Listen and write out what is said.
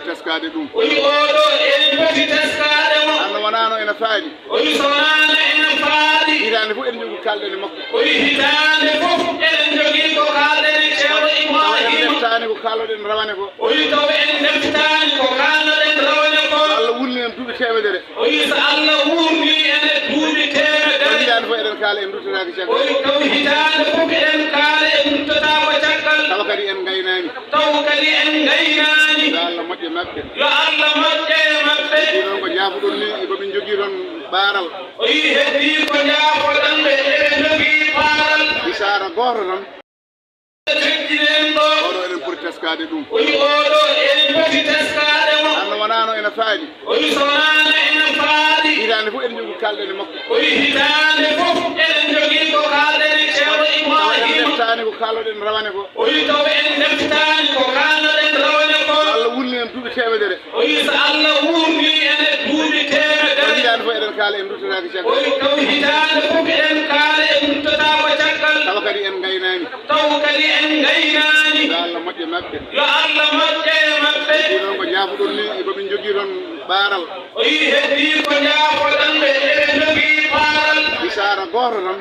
teskade ɗum o wi oɗo en poti teskade mo anno wonano ene faadi o wi so wonano enen faali hitande fof eɗen jogui kalɗen e makko o wi hitande fof eɗen jogui ko kalɗen e ceerno en Ibrahima deftani ko kalloɗen rawane ko o wi taw en deftani ko kalnoɗen rawane ko Allah wulni en duuɓi temedere o wi so Allah wurni ene duuɓi temedere hitande fof eɗen kaala en duttataki o caggal wi taw hitande fof eɗen kaala en duttotako caggal tawa kadi en gaynani taw kadi en gaynani yo Allah moƴƴe mabɓe yo Allah moƴƴe maɓɓe ɗi ɗon ko jaafuɗon ni komin jogui toon ɓaaral o wi heddi ko jaafoɗon ɓe eɓe jogii baaral isara goto tan teddinen ɗo oɗo eɗen poti teskade ɗum o wi oɗo en poti teskade mo anno wonano ene faadi o wi so wonano enen faali hitande fof eɗen jogui kalɗen e makko o wi hitande fof eɗen jogii ko kalɗen e ceerno en Ibrahima deftani ko kalloɗen rawane ko o wi taw en deftani ko kalnoɗen rawane ko Allah wulni en duuɓi temedere o wi so Allah wurni ene duuɓi temedere hitande fof eɗen kaala en duttataki o caggal wi taw hitande fof eɗen kaala en duttotako caggal tawa kadi en gaynani taw kadi en gaynani yo Allah moƴƴe mabɓe yo Allah moƴƴe maɓɓe ɗi ɗon ko jaafuɗon ni komin jogui toon ɓaaral o wi heddi ko jaafoɗon ɓe eɓe jogii baaral isara goto tan